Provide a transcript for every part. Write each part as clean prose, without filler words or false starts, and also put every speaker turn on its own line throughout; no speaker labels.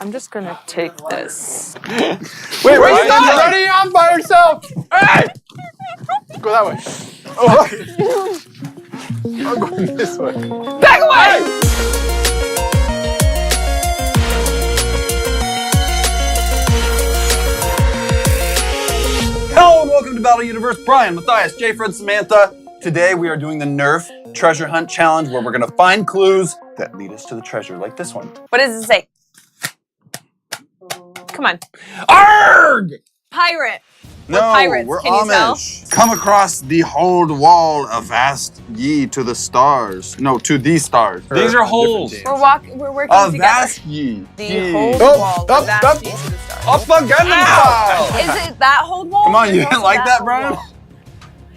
I'm just gonna take this.
Wait, where's she running on by herself? Hey! Go that way. Oh. I'm going this way.
Back away!
Hello and welcome to Battle Universe. Brian, Matthias, Jay, Fred, Samantha. Today we are doing the NERF Treasure Hunt Challenge where we're going to find clues that lead us to the treasure, like this one.
What does it say? Come on.
Arrgh!
Pirate.
No,
pirates,
we're
can you tell?
Amish. Come across the hold wall, avast ye to the stars. No, to the stars.
These are holes.
We're working together.
Avast ye.
The hold
Oh,
wall.
up,
Avast
up.
ye to the stars.
Up again now!
Is it that hold wall?
Come on, you
There's
didn't
also
like that,
hold
Brian?
wall.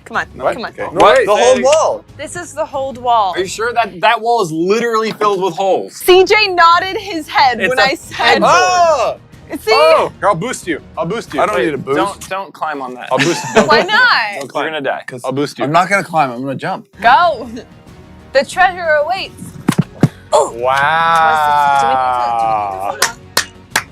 Come on,
What?
come on.
Okay.
No,
What?
wait,
The
say
hold
it
wall.
This is the hold wall.
Are you sure that wall is literally filled with holes?
CJ nodded his head
It's
when
a
I said.
Oh!
See?
Oh, here, I'll boost you. I'll boost you.
I don't need a boost.
Don't climb on that.
I'll boost you.
Why not?
You're gonna die.
I'll boost you.
I'm not going to climb, I'm going to jump.
Go. The treasure awaits.
Wow.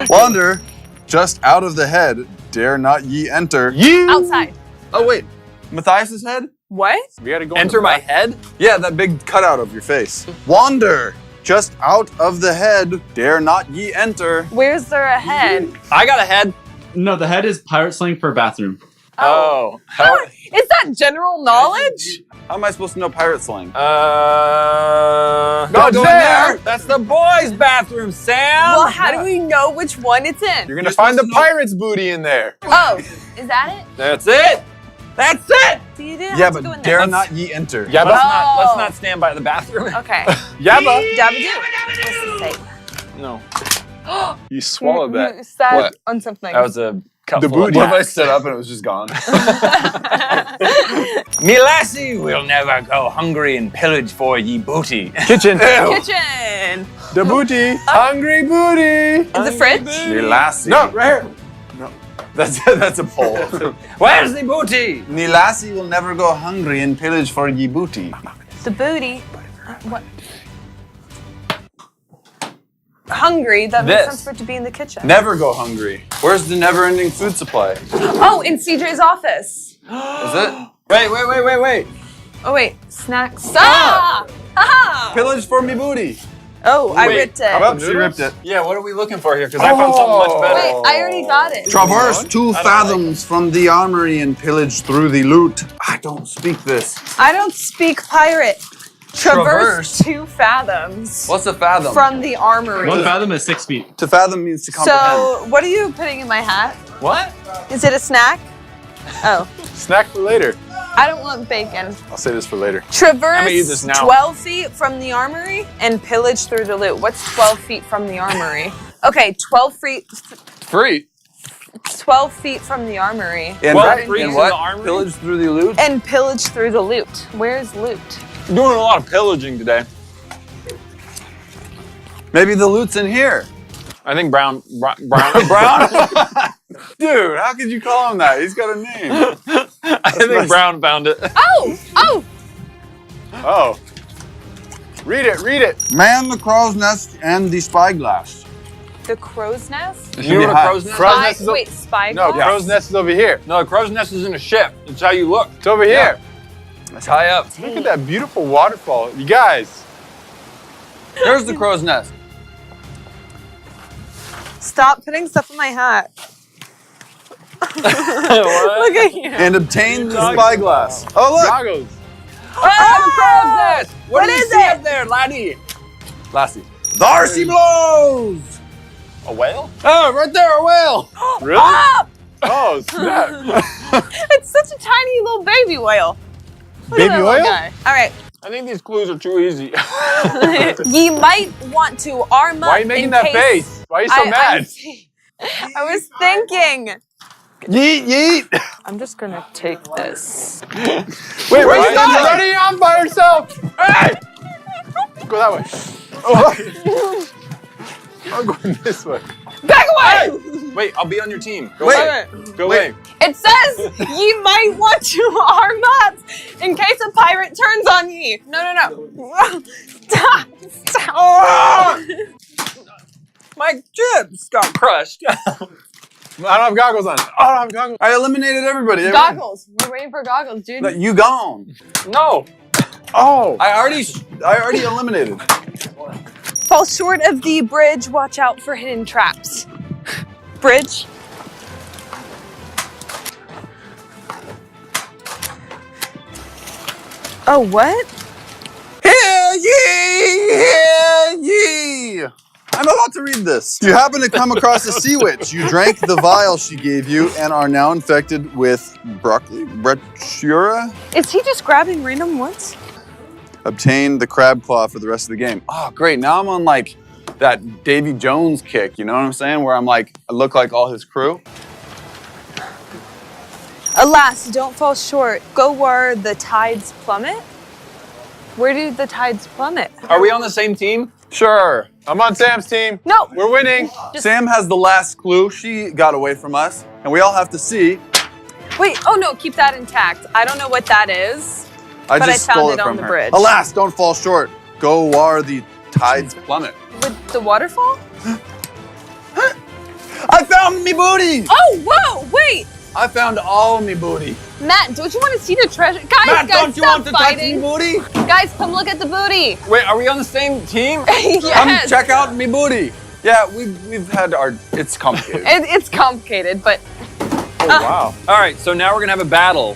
Wander, just out of the head, dare not ye enter.
You.
Outside.
Oh, wait. Matthias's head?
What?
We gotta go.
Enter my head?
Yeah, that big cutout of your face. Wander, just out of the head, dare not ye enter.
Where's there a head?
I got a head.
No, the head is pirate slang for bathroom.
Oh.
Is that general knowledge?
How am I supposed to know pirate slang?
No,
Don't
it's
go in
there.
That's the boys' bathroom, Sam.
Well, how do we know which one it's in?
You're gonna
You're
find the
supposed to know-
pirate's booty in there.
Oh, is that it?
That's it. That's it.
So you didn't
Yeah,
have to
but
go in there.
dare not ye enter.
Yabba.
Let's not stand by the bathroom.
Okay.
Yabba.
Dabba-doo. What's it say?
No.
You swallowed that.
You sat
What?
on something.
That was a cup
The
full of
booty.
What if I stood up and it was just gone?
Me lassie will never go hungry and pillage for ye booty.
Kitchen.
Kitchen.
The booty. Hungry booty.
In the fridge?
Me lassie.
No, right here.
That's a pole.
Where's the booty?
Me lassie will never go hungry and pillage for ye booty.
The booty. What? Hungry. That makes
This.
sense for it to be in the kitchen.
Never go hungry. Where's the never-ending food supply?
Oh, in CJ's office.
Is it?
Wait.
Oh wait, snacks. Ah! Haha!
Pillage for me booty.
Oh, I
Wait,
ripped it.
Oh, she ripped it.
Yeah, what are we looking for here? Because I found something much better.
Wait, I already got it.
Traverse 2 fathoms from the armory and pillage through the loot. I don't speak this.
I don't speak pirate. Traverse
Traverse.
2 fathoms
What's a fathom?
from the armory.
1 fathom is 6 feet.
To fathom means to comprehend.
So, what are you putting in my hat?
What?
Is it a snack? Oh,
Snack for later.
I don't want bacon.
I'll say this for later.
gonna eat this
Traverse
now.
12 feet from the armory and pillage through the loot. What's 12 feet from the armory? Okay, 12 feet.
Free.
12 feet from the armory.
In
Well,
what?
free
In
in
what?
the armory?
Pillage through the loot?
And pillage through the loot. Where's loot?
Doing a lot of pillaging today.
Maybe the loot's in here.
I think Brown.
Brown? Dude, how could you call him that? He's got a name.
I think Brown found it.
Oh! Oh!
Oh. Read it. Read it.
Man, the crow's nest, and the spyglass.
The crow's nest?
You know what a crow's nest?
Crow's
Spy-
nest is
wait, spyglass?
No, crow's nest is over here.
No, a crow's nest is in a ship. It's how you look.
It's over here.
It's high up.
Look at that beautiful waterfall. You guys.
There's the crow's nest.
Stop putting stuff in my hat.
What?
Look at you.
And obtain the spyglass. Oh, look!
Goggles.
Oh, the crow's nest!
What
do you
is
see
it?
up there, laddie?
Lassie. Darcy blows!
A whale?
Oh, right there, a whale!
Really?
Ah!
Oh, snap.
It's such a tiny little baby whale. Look at
Baby
that little
whale?
guy. All right.
I think these clues are too easy.
Ye might want to arm up
Why are you making
in
that
case
face? Why are you so mad?
I was thinking.
Yeet, yeet!
I'm just gonna take this.
Wait, where's she running on by herself? Hey! Go that way. Oh. I'm going this way.
Back away!
Wait, I'll be on your team. Go
Wait.
away. Go away.
It says ye might want to arm up in case a pirate turns on ye. No. Stop. Stop.
My chips got crushed.
I don't have goggles on. I don't have goggles.
I eliminated everybody.
Goggles. We're waiting for goggles, dude.
No, you gone.
No.
Oh.
I already eliminated.
Fall short of the bridge. Watch out for hidden traps. Bridge. Oh, what?
Hear ye, hear ye. I'm about to read this. You happen to come across a sea witch. You drank the vial she gave you and are now infected with Brachyura.
Is he just grabbing random ones?
Obtain the crab claw for the rest of the game. Oh, great. Now I'm on like that Davy Jones kick. You know what I'm saying? Where I'm like, I look like all his crew.
Alas, don't fall short. Go where the tides plummet. Where do the tides plummet?
Are we on the same team?
Sure.
I'm on Sam's team.
No.
We're winning.
Sam has the last clue. She got away from us. And we all have to see.
Wait, oh no, keep that intact. I don't know what that is.
I
But
just
I found
stole
it on
from
the
her.
bridge.
Alas, don't fall short. Go where the tides plummet.
With the waterfall?
I found me booty!
Oh, whoa, wait.
I found all me booty.
Matt, don't you want to see the treasure? Guys, stop fighting.
booty?
Guys, come look at the booty.
Wait, are we on the same team?
Yes.
Check out me booty. Yeah, we've had our, it's complicated.
It's complicated, but
Oh, wow.
All right, so now we're gonna have a battle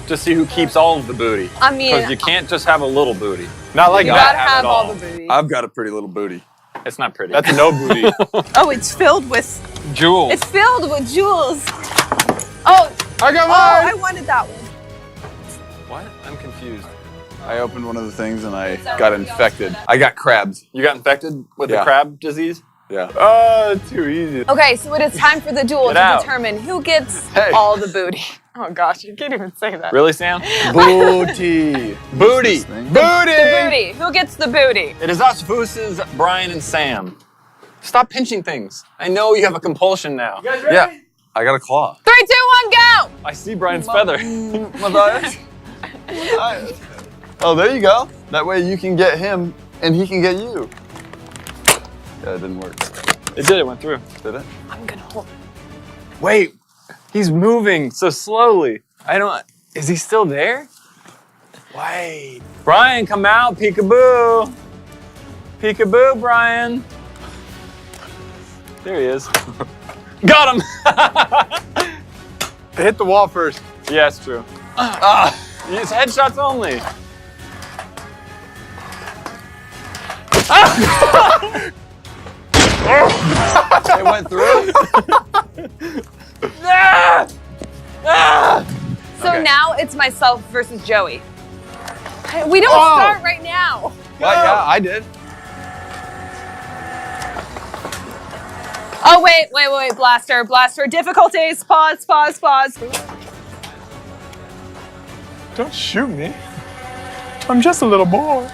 to see who keeps all of the booty.
I mean,
Because you can't just have a little booty.
Not like
you
that.
gotta
have
have
it
all
all.
the booty.
I've got a pretty little booty.
It's not pretty.
That's a no booty.
Oh, it's filled with
Jewels.
It's filled with jewels. Oh,
I got
I
mine.
wanted that one.
What? I'm confused.
I opened one of the things and I got infected. I got crabs.
You got infected with the
Yeah.
crab disease?
Yeah.
Oh, too easy.
Okay, so it is time for the duel
Get
to
out.
determine who gets
Hey.
all the booty. Oh gosh, you can't even say that.
Really, Sam?
Booty.
Booty.
Booty.
The booty. Who gets the booty?
It is us versus Brian and Sam. Stop pinching things. I know you have a compulsion now.
Yeah. I got a claw.
3, 2, 1, go!
I see Brian's feather.
Matthias. Oh, there you go. That way you can get him and he can get you. Yeah, it didn't work.
It did, it went through.
Did it?
I'm gonna hold.
Wait, he's moving so slowly. Is he still there? Wait. Brian, come out, peekaboo. Peekaboo, Brian. There he is. Got him!
Hit the wall first.
Yeah, it's true. It's headshots only.
It went through?
So
Okay.
now it's myself versus Joey. We don't
Oh.
start right now.
Well, yeah, I did.
Oh, wait, Blaster, difficulties, pause.
Don't shoot me. I'm just a little boy.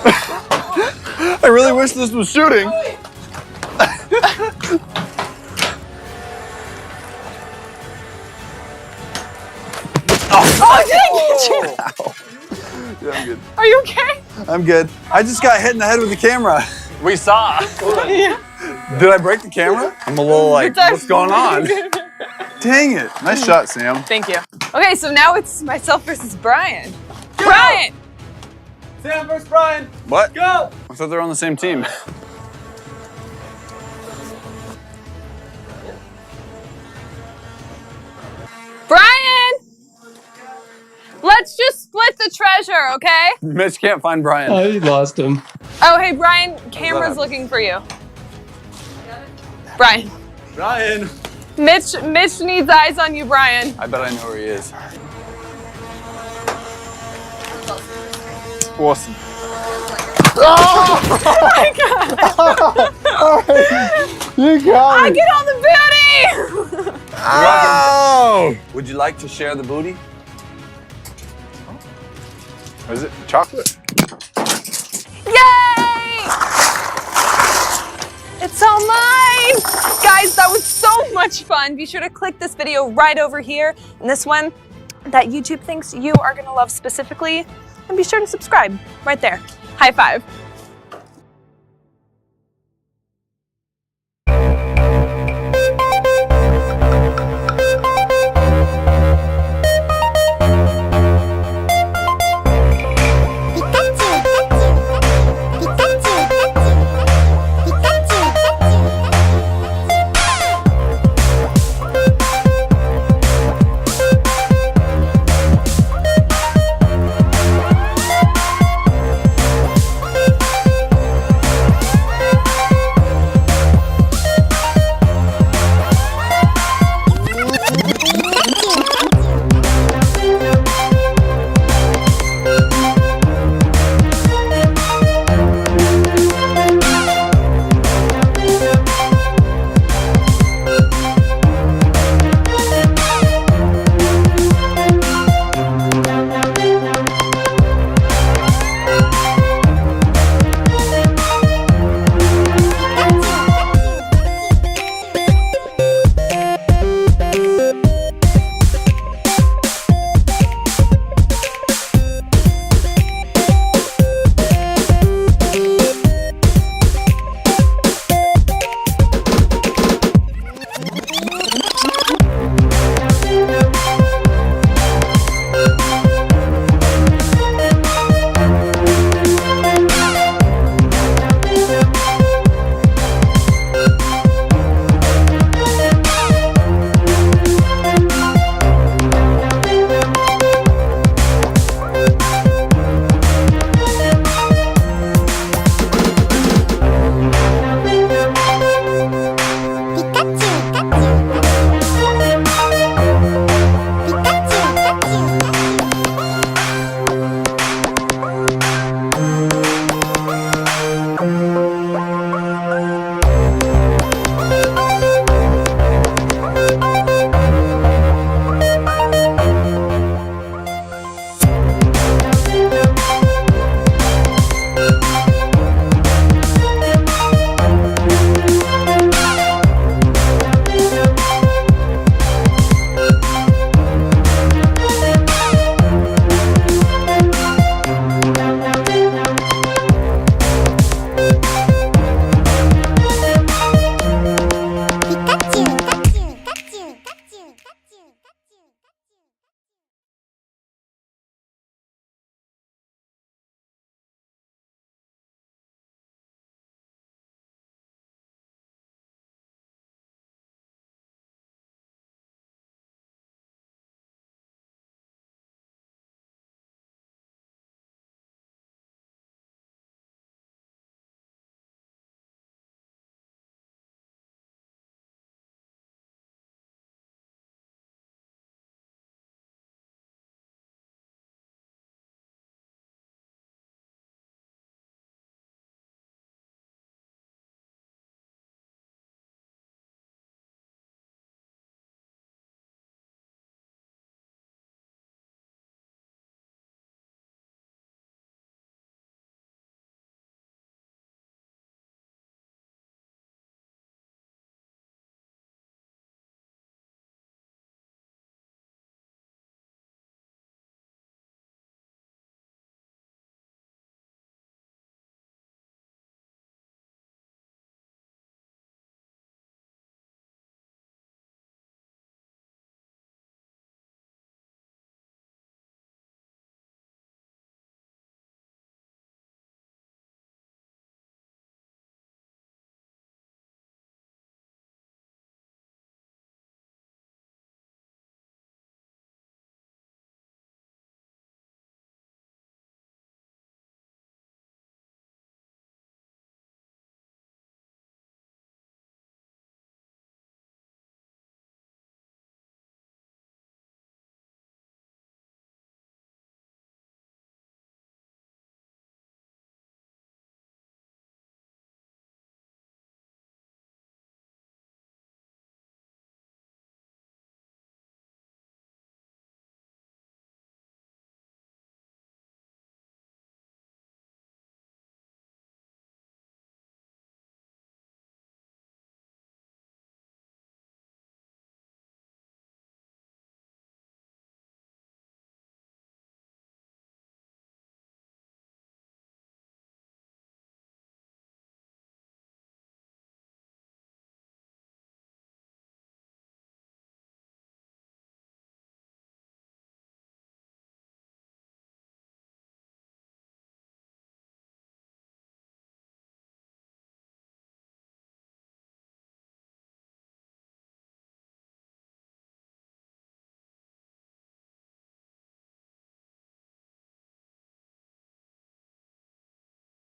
I really wish this was shooting.
Oh, dang it!
Yeah, I'm good.
Are you okay?
I'm good. I just got hit in the head with the camera.
We saw.
Did I break the camera? I'm a little like, what's going on? Dang it. Nice shot, Sam.
Thank you. Okay, so now it's myself versus Brian. Brian!
Sam versus Brian.
What?
Go!
I thought they were on the same team.
Brian! Let's just split the treasure, okay?
Mitch can't find Brian.
I lost him.
Oh, hey, Brian, camera's
happen?
looking for you. Brian.
Brian.
Mitch needs eyes on you, Brian.
I bet I know where he is.
Awesome. You got
I
me.
get all the booty!
Oh! Would you like to share the booty?
Is it chocolate?
Yay! It's all mine! Guys, that was so much fun. Be sure to click this video right over here. And this one that YouTube thinks you are gonna love specifically. and be sure to subscribe right there. High five.